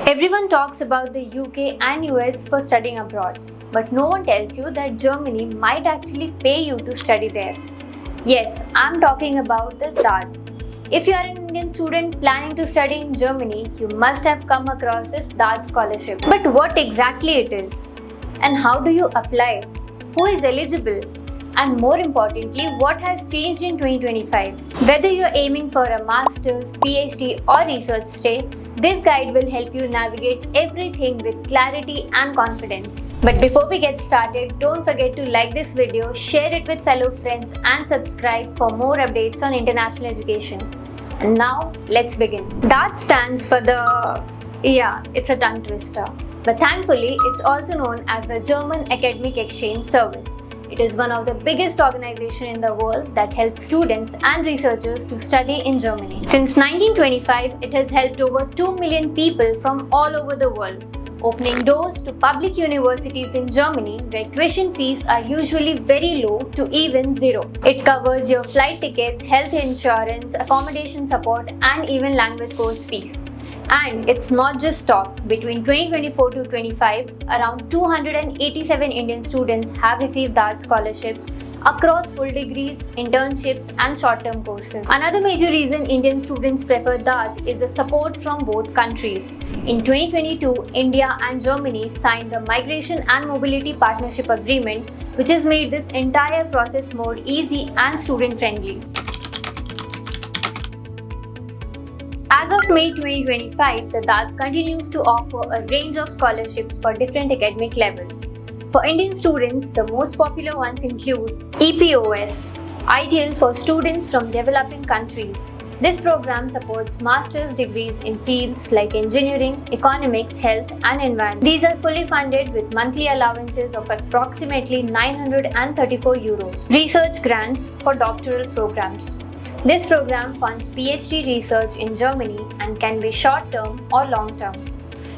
Everyone talks about the UK and US for studying abroad, but no one tells you that Germany might actually pay you to study there. Yes, I'm talking about the DART. If you are an Indian student planning to study in Germany, you must have come across this DART scholarship. But what exactly it is? And how do you apply? Who is eligible? And more importantly, what has changed in 2025? Whether you're aiming for a master's, PhD or research stay, this guide will help you navigate everything with clarity and confidence. But before we get started, don't forget to like this video, share it with fellow friends and subscribe for more updates on international education. And now, let's begin. DART stands for it's a tongue twister. But thankfully, it's also known as the German Academic Exchange Service. It is one of the biggest organizations in the world that helps students and researchers to study in Germany. Since 1925, it has helped over 2 million people from all over the world, opening doors to public universities in Germany where tuition fees are usually very low to even zero. It covers your flight tickets, health insurance, accommodation support, and even language course fees. And it's not just talk. Between 2024 to 25, around 287 Indian students have received DART scholarships across full degrees, internships, and short-term courses. Another major reason Indian students prefer DART is the support from both countries. In 2022, India and Germany signed the Migration and Mobility Partnership Agreement, which has made this entire process more easy and student-friendly. As of May 2025, the DART continues to offer a range of scholarships for different academic levels. For Indian students, the most popular ones include EPOS, ideal for students from developing countries. This program supports master's degrees in fields like engineering, economics, health, and environment. These are fully funded with monthly allowances of approximately €934. Research grants for doctoral programs. This program funds PhD research in Germany and can be short-term or long-term.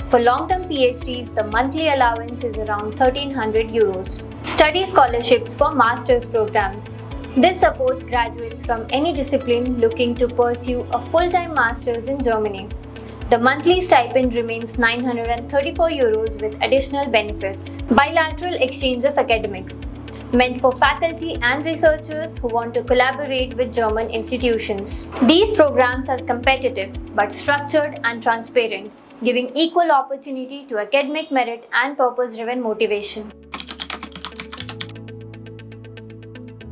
For long-term PhDs, the monthly allowance is around €1,300. Study scholarships for master's programs. This supports graduates from any discipline looking to pursue a full-time master's in Germany. The monthly stipend remains €934 with additional benefits. Bilateral exchange of academics, meant for faculty and researchers who want to collaborate with German institutions. These programs are competitive but structured and transparent, giving equal opportunity to academic merit and purpose-driven motivation.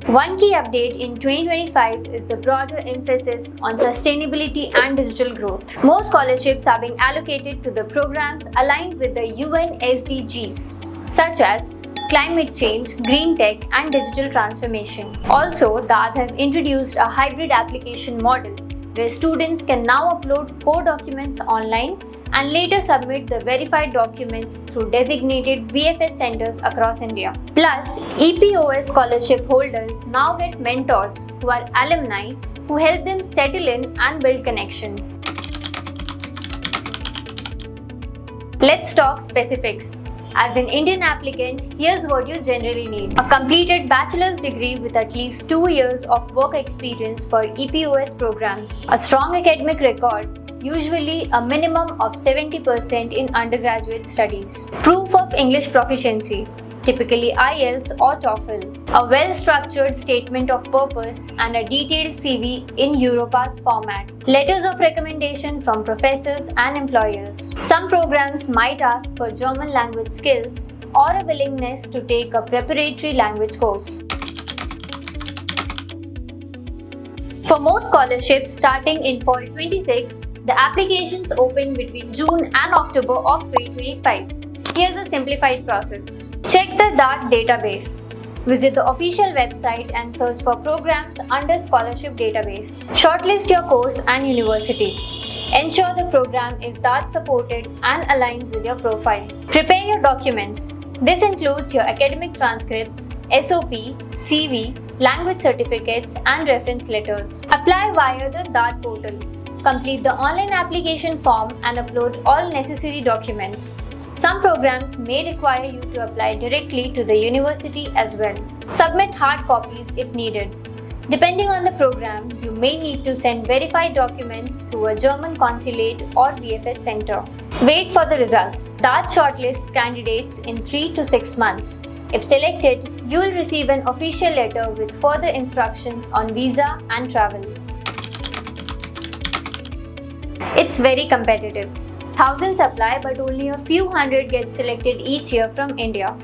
One key update in 2025 is the broader emphasis on sustainability and digital growth. More scholarships are being allocated to the programs aligned with the UN SDGs, such as climate change, green tech, and digital transformation. Also, DART has introduced a hybrid application model where students can now upload core documents online and later submit the verified documents through designated VFS centers across India. Plus, EPOS scholarship holders now get mentors who are alumni who help them settle in and build connection. Let's talk specifics. As an Indian applicant, here's what you generally need. A completed bachelor's degree with at least 2 years of work experience for EPOS programs. A strong academic record, usually a minimum of 70% in undergraduate studies. Proof of English proficiency, typically IELTS or TOEFL. A well-structured statement of purpose and a detailed CV in Europass format. Letters of recommendation from professors and employers. Some programs might ask for German language skills or a willingness to take a preparatory language course. For most scholarships starting in fall 26, the applications open between June and October of 2025. Here's a simplified process. Check the DART database. Visit the official website and search for programs under Scholarship Database. Shortlist your course and university. Ensure the program is DART supported and aligns with your profile. Prepare your documents. This includes your academic transcripts, SOP, CV, language certificates, and reference letters. Apply via the DART portal. Complete the online application form and upload all necessary documents. Some programs may require you to apply directly to the university as well. Submit hard copies if needed. Depending on the program, you may need to send verified documents through a German consulate or VFS center. Wait for the results. DART shortlists candidates in 3 to 6 months. If selected, you will receive an official letter with further instructions on visa and travel. It's very competitive. Thousands apply, but only a few hundred get selected each year from India.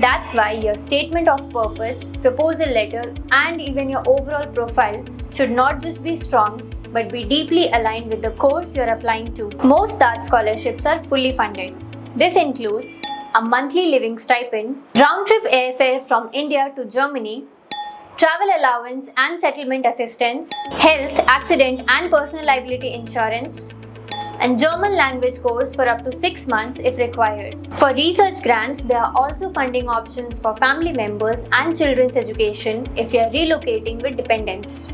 That's why your statement of purpose, proposal letter, and even your overall profile should not just be strong, but be deeply aligned with the course you're applying to. Most DART scholarships are fully funded. This includes a monthly living stipend, round-trip airfare from India to Germany, travel allowance and settlement assistance, health, accident and personal liability insurance, and German language course for up to 6 months if required. For research grants, there are also funding options for family members and children's education if you are relocating with dependents.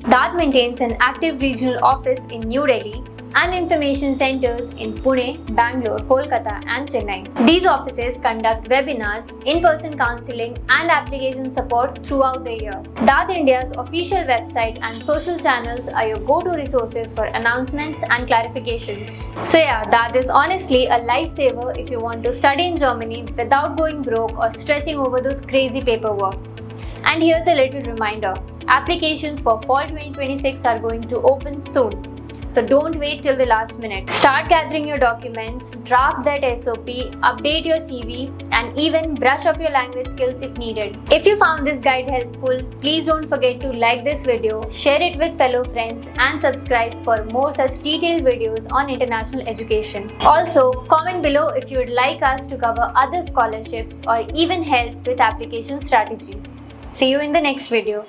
DART maintains an active regional office in New Delhi and information centers in Pune, Bangalore, Kolkata and Chennai. These offices conduct webinars, in-person counseling and application support throughout the year. DART India's official website and social channels are your go-to resources for announcements and clarifications. So yeah, DART is honestly a lifesaver if you want to study in Germany without going broke or stressing over those crazy paperwork. And here's a little reminder, applications for fall 2026 are going to open soon. So don't wait till the last minute. Start gathering your documents, draft that SOP, update your CV, and even brush up your language skills if needed. If you found this guide helpful, please don't forget to like this video, share it with fellow friends, and subscribe for more such detailed videos on international education. Also, comment below if you would like us to cover other scholarships or even help with application strategy. See you in the next video.